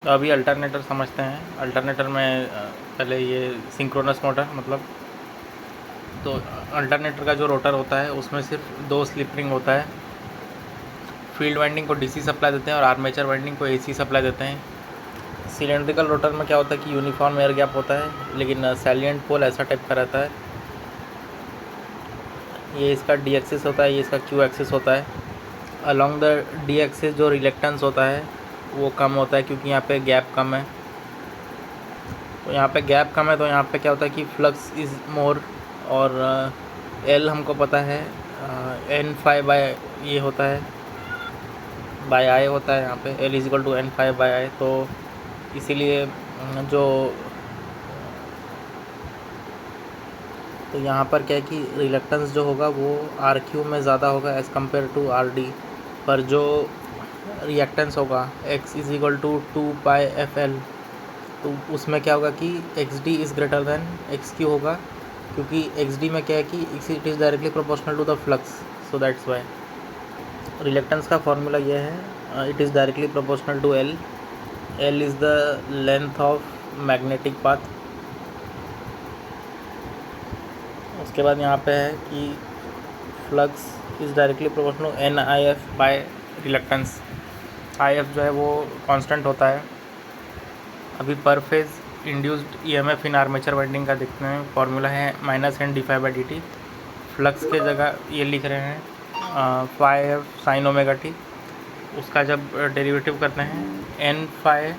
तो अभी अल्टरनेटर समझते हैं। अल्टरनेटर में पहले ये सिंक्रोनस मोटर मतलब, तो अल्टरनेटर का जो रोटर होता है उसमें सिर्फ 2 स्लिप रिंग होता है। फील्ड वाइंडिंग को डीसी सप्लाई देते हैं और आर्मेचर वाइंडिंग को एसी सप्लाई देते हैं। सिलेंड्रिकल रोटर में क्या होता है कि यूनिफॉर्म एयर गैप होता है, लेकिन सैलिएंट पोल ऐसा टाइप का रहता है। ये इसका डी एक्सिस होता है, ये इसका क्यू एक्सिस होता है। अलॉन्ग द डी एक्सिस जो रिलेक्टेंस होता है वो कम होता है, क्योंकि यहाँ पे गैप कम है। तो यहाँ पे गैप कम है तो यहाँ पे क्या होता है कि फ्लक्स इज़ मोर। और एल हमको पता है N5 बाय ये होता है, बाय आई होता है। यहाँ पे L is equal to N5 by I. तो इसीलिए जो तो यहाँ पर क्या है कि रिलक्टेंस जो होगा वो RQ में ज़्यादा होगा एज़ कम्पेयर टू RD, पर जो रिएक्टेंस होगा X is equal to 2πfl, तो उसमें क्या होगा कि XD is greater than XQ होगा, क्योंकि XD में क्या है कि it is directly proportional to the flux. So that's why reluctance का फॉर्मूला ये है, it is directly proportional to L। L is the length of magnetic path. उसके बाद यहाँ पे है कि flux is directly proportional NIF by reluctance. IF जो है वो कांस्टेंट होता है। अभी per phase induced EMF in armature winding का देखते हैं। फॉर्मूला है -N-dφ/dt। फ्लक्स के जगह ये लिख रहे हैं phi sin ओमेगा t। उसका जब डेरिवेटिव करते हैं N phi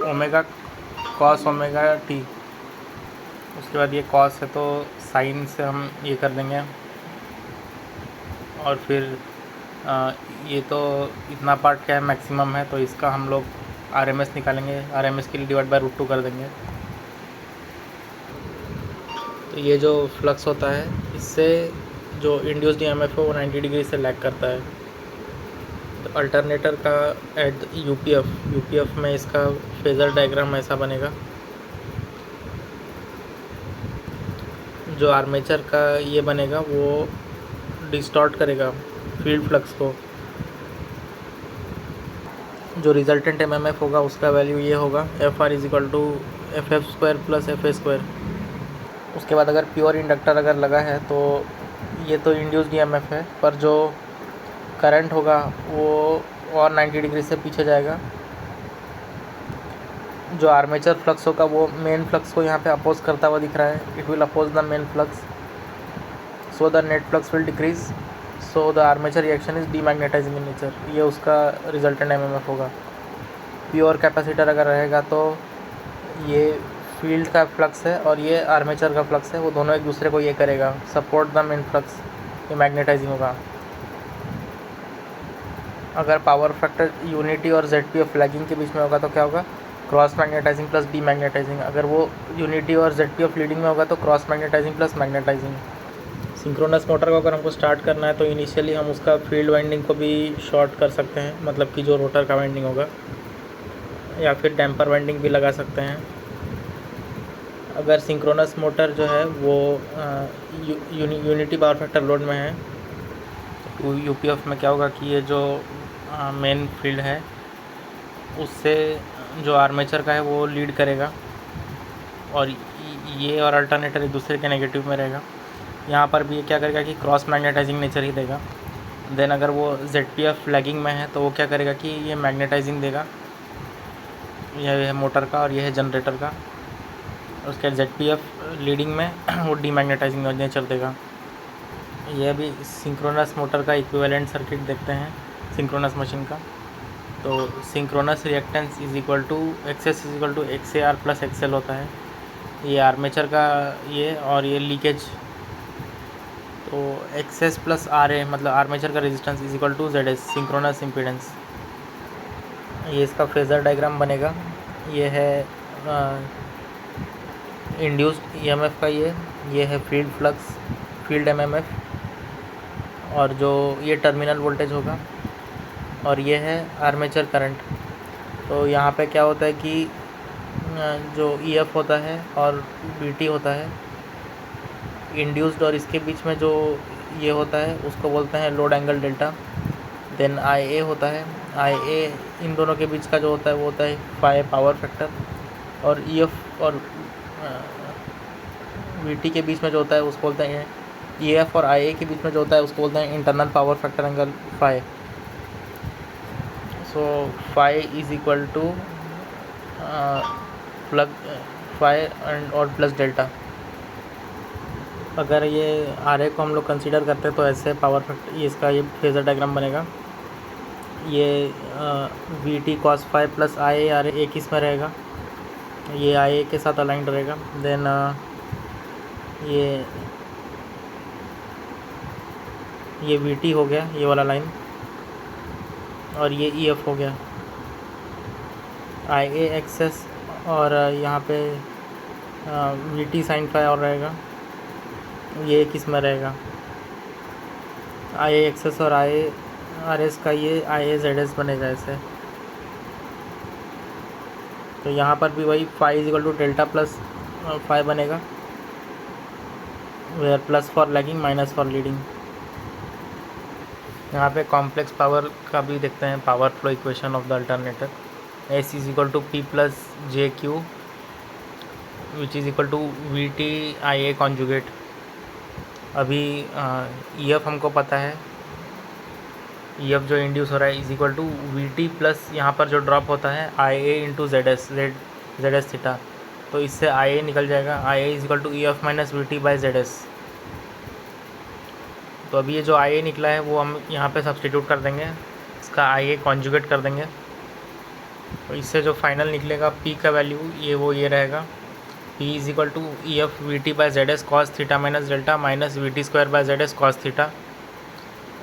omega cos omega t। उसके बाद ये cos है तो साइन से हम ये कर देंगे, और फिर ये तो इतना पार्ट क्या है मैक्सिमम है, तो इसका हम लोग RMS निकालेंगे। RMS के लिए डिवाइड बाय √2 कर देंगे। तो ये जो फ्लक्स होता है इससे जो इंड्यूस्ड EMF है वो 90 डिग्री से लैग करता है। तो अल्टरनेटर का एट यूपीएफ में इसका फेज़र डायग्राम ऐसा बनेगा। जो आर्मेचर का ये बनेगा वो डिस्टॉर्ट करेगा फील्ड फ्लक्स को। जो रिजल्टेंट MMF होगा उसका वैल्यू ये होगा FR is equal to FF² plus FA²। उसके बाद अगर प्योर इंडक्टर अगर लगा है तो ये तो इंड्यूस्ड EMF है, पर जो करंट होगा वो और 90 डिग्री से पीछे जाएगा। जो आर्मेचर फ्लक्स होगा वो मेन फ्लक्स को यहाँ पे अपोज करता हुआ दिख रहा है। It will oppose the main flux, so the net flux will decrease, so the armature reaction is demagnetising in nature. ये उसका रिजल्टेंट MMF होगा। प्योर कैपेसिटर अगर रहेगा तो ये फील्ड का फ्लक्स है और ये आर्मेचर का फ्लक्स है, वो दोनों एक दूसरे को ये करेगा, सपोर्ट द मेन फ्लक्स, ये मैग्नेटाइजिंग होगा। अगर पावर फैक्टर यूनिटी और ZPF लैगिंग के बीच में होगा तो क्या होगा, क्रॉस मैग्नेटाइजिंग प्लस डीमैग्नेटाइजिंग। अगर वो यूनिटी और ZPF लीडिंग में होगा तो cross magnetising plus magnetising. Synchronous motor को अगर हमको स्टार्ट करना है तो इनिशियली हम उसका फील्ड वाइंडिंग को भी शॉर्ट कर सकते हैं, मतलब कि जो रोटर का वाइंडिंग होगा, या फिर डैम्पर वाइंडिंग भी लगा सकते हैं। अगर सिंक्रोनस मोटर जो है वो यूनिटी पावर फैक्टर लोड में है तो यूपीएफ में क्या होगा कि ये जो मेन फील्ड है उससे जो आर्मेचर का है वो लीड करेगा, और ये और अल्टरनेटर एक दूसरे के नेगेटिव में रहेगा। यहाँ पर भी ये क्या करेगा कि क्रॉस मैग्नेटाइजिंग नेचर ही देगा। देन अगर वो ZPF लैगिंग में है तो वो क्या करेगा कि ये मैग्नेटाइजिंग देगा। यह है मोटर का और यह है जनरेटर का। उसके बाद ZPF लीडिंग में वो डीमैग्नेटाइजिंग नेचर देगा। यह भी सिंक्रोनस मोटर का इक्विवेलेंट सर्किट देखते हैं सिंक्रोनस मशीन का। तो synchronous reactance is equal to XS is equal to XAR plus XL होता है। ये आर्मेचर का ये, और ये लीकेज, तो XS प्लस RA मतलब आर्मेचर का resistance is equal to ZS synchronous impedance. ये इसका फेज़र डायग्राम बनेगा। ये है इंड्यूस्ड EMF का ये है फील्ड फ्लक्स, फील्ड MMF, और जो ये टर्मिनल वोल्टेज होगा, और ये है आर्मेचर करंट। तो यहाँ पे क्या होता है कि जो EF होता है और BT होता है इंड्यूस्ड, और इसके बीच में जो ये होता है उसको बोलते हैं load angle delta. Then IA होता है, आई ए इन दोनों के बीच का जो होता है वो होता है फाई पावर फैक्टर, और ई एफ और वी टी के बीच में जो होता है उसको बोलते हैं, ई एफ और आई ए के बीच में जो होता है उसको बोलते हैं internal power factor angle phi. So phi is equal to plug phi and और प्लस डेल्टा। अगर ये आर ए को हम लोग कंसीडर करते हैं तो ऐसे पावर फैक्टर इसका ये फेजर डायग्राम बनेगा। ये V T cos phi plus I A R A एक इसमें रहेगा, ये आई ए के साथ अलाइंड रहेगा। देन ये वी टी हो गया ये वाला लाइन, और ये ई एफ हो गया आई ए एक्सेस, और यहाँ पे वी टी साइन फाई और रहेगा, ये एक इसमें रहेगा आई ए एक्सेस, और आई ए आर एस का ये आई ए जेड एस बनेगा ऐसे। तो यहाँ पर भी वही phi is equal to delta plus phi बनेगा, where plus for lagging minus for leading. यहाँ पे कॉम्प्लेक्स पावर का भी देखते हैं, power flow equation of the alternator. S is equal to P plus J Q which is equal to V T I A conjugate. अभी E F हमको पता है, ई एफ जो इंड्यूस हो रहा है is equal to V T plus यहाँ पर जो ड्रॉप होता है I A into Z S theta, तो इससे आई ए निकल जाएगा, I A is equal to E F minus V T by Z S. तो अभी ये जो आई ए निकला है वो हम यहाँ पे सब्सटीट्यूट कर देंगे, इसका आई ए कॉन्जुगेट कर देंगे, तो इससे जो फाइनल निकलेगा पी का वैल्यू ये रहेगा, P is equal to E F V T by Z S cos theta minus delta minus V T square by Z S cos theta.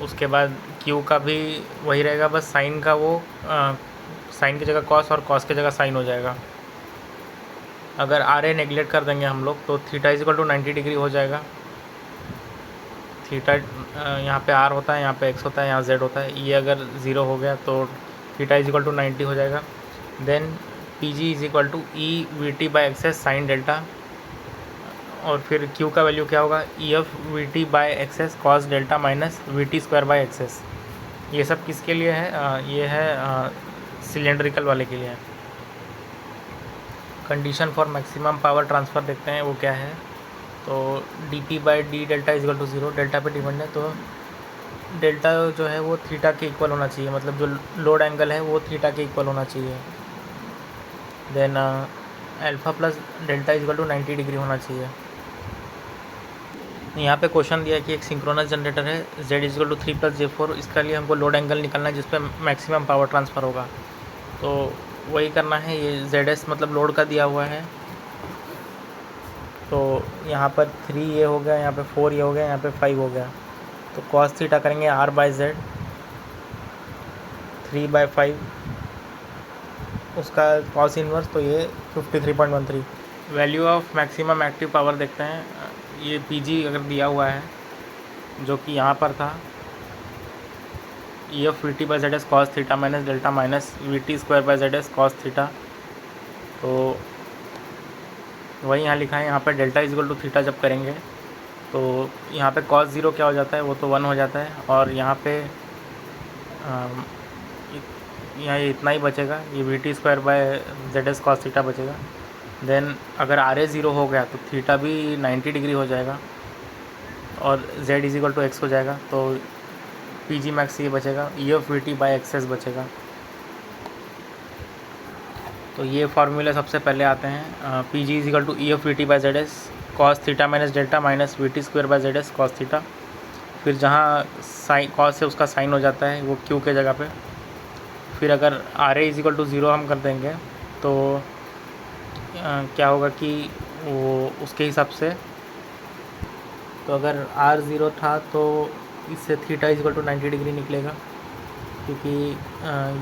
उसके बाद क्यू का भी वही रहेगा, बस साइन का वो साइन की जगह कॉस और कॉस की जगह साइन हो जाएगा। अगर आर ए नेगलेक्ट कर देंगे हम लोग तो theta is equal to 90 degree हो जाएगा। थीटा यहाँ पे आर होता है, यहाँ पे एक्स होता है, यहाँ जेड होता है, ये अगर ज़ीरो हो गया तो थीटा इज इक्वल टू 90 हो जाएगा। Then P G is equal to E V T by XS sine delta, और फिर क्यू का वैल्यू क्या होगा, E F V T by XS cos delta minus V T square by XS. ये सब किसके लिए है, ये है सिलेंड्रिकल वाले के लिए है। Condition for maximum power transfer देखते हैं वो क्या है, तो D P by D delta is equal to 0, delta पे डिपेंड है, तो डेल्टा जो है वो थीटा के इक्वल होना चाहिए, मतलब जो लोड एंगल है वो थीटा के इक्वल होना चाहिए। Then alpha plus delta is equal to 90 degree होना चाहिए। यहाँ पे क्वेश्चन दिया है कि एक सिंक्रोनस जनरेटर है Z is equal to 3 plus J4, इसका लिए हमको लोड एंगल निकालना है जिस पे मैक्सिमम पावर ट्रांसफ़र होगा, तो वही करना है। ये ZS मतलब लोड का दिया हुआ है, तो यहाँ पर 3 ये हो गया, यहाँ पे 4 ये हो गया, यहाँ पे 5 हो गया, तो कॉस थीटा करेंगे R बाई Z 3/5, उसका कॉस इन्वर्स, तो ये 53.13। Value of maximum active power देखते हैं, ये पीजी अगर दिया हुआ है जो कि यहाँ पर था, E F V T by Z S cos theta minus delta minus V T square by Z S cos theta, तो वही यहाँ लिखा है। यहाँ पर delta is equal to theta जब करेंगे तो यहाँ पे कॉस ज़ीरो क्या हो जाता है, वो तो 1 हो जाता है, और यहाँ पे यहाँ ये इतना ही बचेगा, ये V T square bye Z S cos theta बचेगा। देन अगर आर ए ज़ीरो हो गया तो थीटा भी 90 डिग्री हो जाएगा, और z is equal to X हो जाएगा, तो पी जी मैक्स ये बचेगा, E F V T by XS बचेगा। तो ये फार्मूले सबसे पहले आते हैं, P G is equal to E F V T by Z S cos theta minus delta minus V T square by Z S cos theta, फिर जहाँ साइन कॉस से उसका साइन हो जाता है वो क्यू के जगह पे। फिर अगर R A is equal to 0 हम कर देंगे तो क्या होगा कि वो उसके हिसाब से, तो अगर आर 0 था तो इससे theta is equal to 90 degree निकलेगा, क्योंकि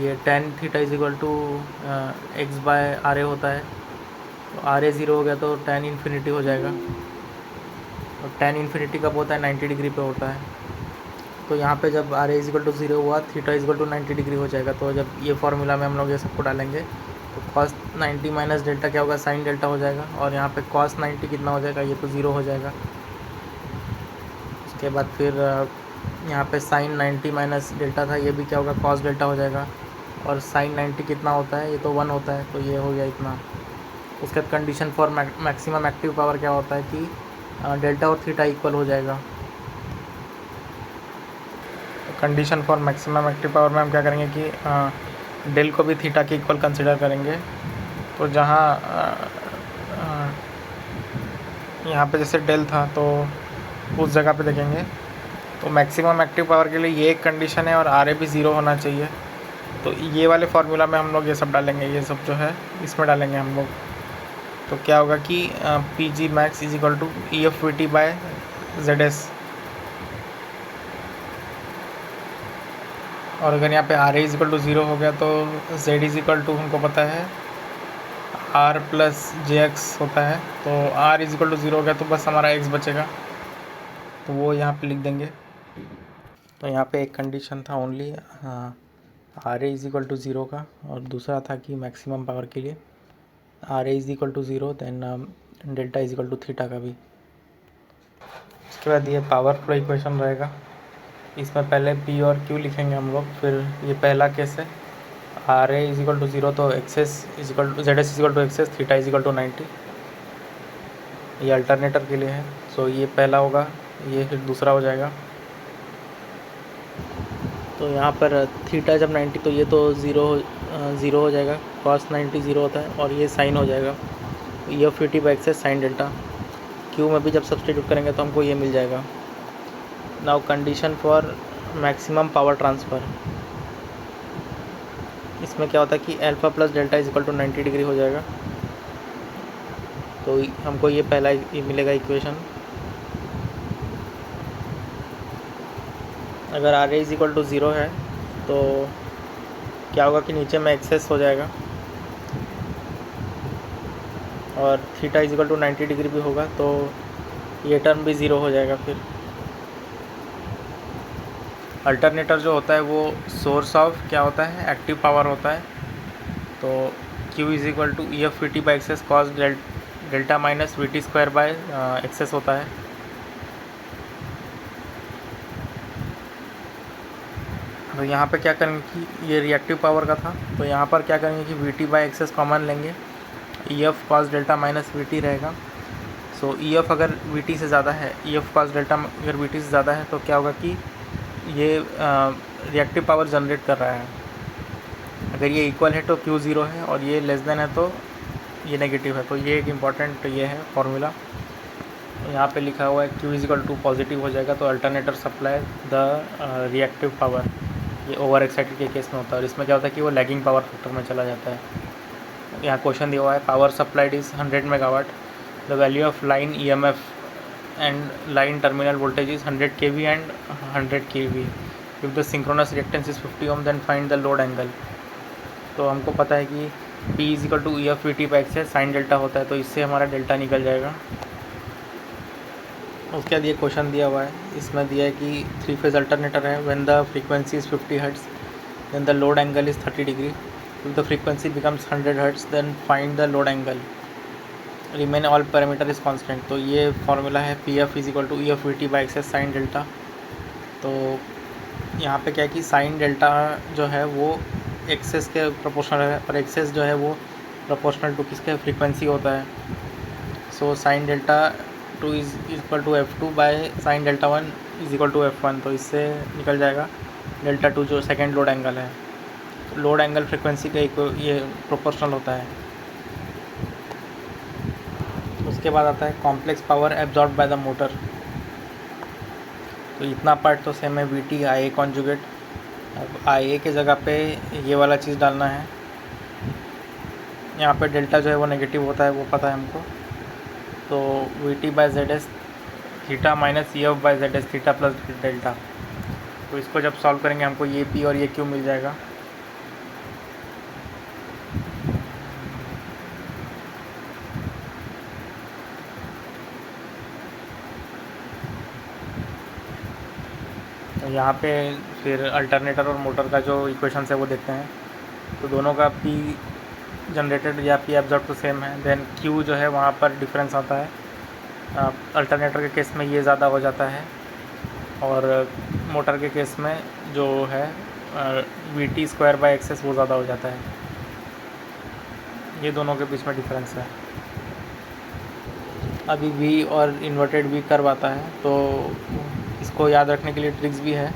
ये tan theta is equal to X by R A होता है, तो आर ए 0 हो गया तो टेन इन्फिनिटी हो जाएगा, और टेन इन्फिनिटी कब होता है, 90 डिग्री पे होता है। तो यहाँ पे जब R A is equal to 0 हुआ, theta is equal to 90 degree हो जाएगा। तो जब ये फार्मूला में हम लोग ये सबको डालेंगे तो कॉस 90 माइनस डेल्टा क्या होगा, साइन डेल्टा हो जाएगा, और यहाँ पे कॉस 90 कितना हो जाएगा, ये तो 0 हो जाएगा। उसके बाद फिर यहाँ पे साइन 90 माइनस डेल्टा था, ये भी क्या होगा, कॉस डेल्टा हो जाएगा। और साइन 90 कितना होता है, ये तो 1 होता है, तो ये हो गया इतना। उसके बाद condition for maximum active power क्या होता है कि डेल्टा और थीटा इक्वल हो जाएगा। Condition for maximum active power में हम क्या करेंगे कि डेल को भी थीटा के इक्वल कंसिडर करेंगे। तो जहाँ यहाँ पे जैसे डेल था तो उस जगह पे देखेंगे तो मैक्सिमम एक्टिव पावर के लिए ये एक कंडीशन है और आर ए भी ज़ीरो होना चाहिए। तो ये वाले फार्मूला में हम लोग ये सब डालेंगे, ये सब जो है इसमें डालेंगे हम लोग। तो क्या होगा कि P G max is equal to E F V T by Z S. और अगर यहाँ पे R A is equal to zero हो गया तो जेड इज इक्वल टू हमको पता है आर प्लस जे एक्स होता है। तो R is equal to zero हो गया तो बस हमारा एक्स बचेगा, तो वो यहाँ पे लिख देंगे। तो यहाँ पे एक कंडीशन था only R A is equal to zero का, और दूसरा था कि मैक्सिमम पावर के लिए R A is equal to zero then delta is equal to theta का भी। उसके बाद ये पावर फ्लो इक्वेशन रहेगा, इसमें पहले पी और क्यू लिखेंगे हम लोग। फिर ये पहला केस है R A is equal to zero, तो X S is equal to Z S is equal to X S, theta is equal to 90। ये अल्टरनेटर के लिए है, सो ये पहला होगा, ये फिर दूसरा हो जाएगा। तो यहाँ पर थीटा जब 90 तो ये तो ज़ीरो हो जाएगा, कॉस 90 ज़ीरो होता है, और ये साइन हो जाएगा E F T by XS sine delta. Q में भी जब सब्सटीट्यूट करेंगे तो हमको ये मिल जाएगा। Now condition for maximum power transfer, इसमें क्या होता है कि alpha plus delta is equal to 90 degree हो जाएगा। तो हमको ये पहला ये मिलेगा इक्वेशन। अगर R A is equal to zero है तो क्या होगा कि नीचे में एक्सेस हो जाएगा और theta is equal to 90 degree भी होगा, तो ये टर्म भी ज़ीरो हो जाएगा। फिर अल्टरनेटर जो होता है वो सोर्स ऑफ क्या होता है, एक्टिव पावर होता है। तो Q is equal to E F V T by XS cos delta minus V T square by XS होता है। तो यहाँ पे क्या करेंगे कि ये रिएक्टिव पावर का था, तो यहाँ पर क्या करेंगे कि V T by X S common लेंगे, E F cos delta minus V T रहेगा। सो ई एफ अगर वी टी से ज़्यादा है, ई एफ कॉस डेल्टा अगर वी टी से ज़्यादा है तो क्या होगा कि ये रिएक्टिव पावर जनरेट कर रहा है। अगर ये इक्वल है तो Q ज़ीरो है, और ये लेस देन है तो ये नेगेटिव है। तो ये एक इम्पॉर्टेंट ये है फॉर्मूला। यहाँ पे लिखा हुआ है Q is equal to positive हो जाएगा तो alternator supply the reactive power, ये ओवर एक्साइटेड के केस में होता है। और इसमें क्या होता है कि वो लैगिंग पावर फैक्टर में चला जाता है। यहाँ क्वेश्चन दिया हुआ है power supplied is 100 megawatt, the value of line E M F and line terminal voltage is 100 kV and 100 kV। If the synchronous reactance is 50 ohm then find the load angle. तो हमको पता है कि P is equal to E F V T by XS sine delta होता है, तो इससे हमारा डेल्टा निकल जाएगा। उसके बाद ये क्वेश्चन दिया हुआ है, इसमें दिया है कि 3 फेज अल्टरनेटर है, when the frequency is 50 hertz then the load angle is 30 degree. If the frequency becomes 100 hertz then find the load angle, remain all parameter is constant. तो ये फार्मूला है P F is equal to E F V T by XS sine delta. तो यहाँ पे क्या है कि sign delta जो है वो एक्सेस के प्रोपोर्शनल है, और एक्सेस जो है वो प्रोपोर्शनल टू किसके फ्रीक्वेंसी होता है। So sine delta 2 is equal to F2 by sine delta 1 is equal to F1। तो इससे निकल जाएगा डेल्टा 2 जो सेकेंड लोड एंगल है। लोड एंगल फ्रीक्वेंसी का ये प्रोपोर्शनल होता है। उसके बाद आता है complex power absorb by the motor. तो इतना पार्ट तो सेम है, V T I A conjugate. अब आई ए के जगह पे ये वाला चीज़ डालना है। यहाँ पे डेल्टा जो है वो नेगेटिव होता है, वो पता है हमको। तो we T by Z S theta minus E F by Z S theta plus delta. तो इसको जब सॉल्व करेंगे हमको ये पी और ये क्यू मिल जाएगा। तो यहाँ पे फिर अल्टरनेटर और मोटर का जो इक्वेशन है वो देखते हैं। तो दोनों का पी जनरेटेड या पी एब्जॉर्ब तो सेम है, देन क्यू जो है वहाँ पर डिफरेंस आता है। अल्टरनेटर के केस में ये ज़्यादा हो जाता है, और मोटर के केस में जो है V T square by X S वो ज़्यादा हो जाता है। ये दोनों के बीच में डिफरेंस है। अभी वी और इन्वर्टेड वी कर्व आता है, तो इसको याद रखने के लिए ट्रिक्स भी है।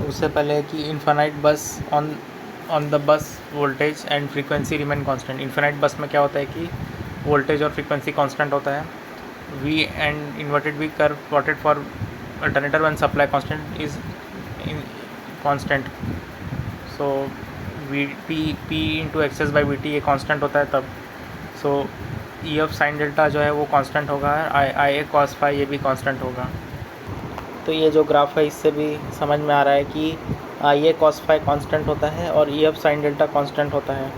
उससे पहले कि इन्फानाइट बस on the bus voltage and frequency remain constant. Infinite बस में क्या होता है कि वोल्टेज और फ्रीक्वेंसी कांस्टेंट होता है। V and inverted V curve plotted for alternator when supply constant is constant. So V P into X S by V T ये कांस्टेंट होता है तब। So E F sine delta जो है वो कांस्टेंट होगा, आई ए कॉस फाई ये भी कांस्टेंट होगा। तो ये जो ग्राफ है इससे भी समझ में आ रहा है कि आई ए कॉस फाई कांस्टेंट होता है और ई एफ साइन डेल्टा कांस्टेंट होता है।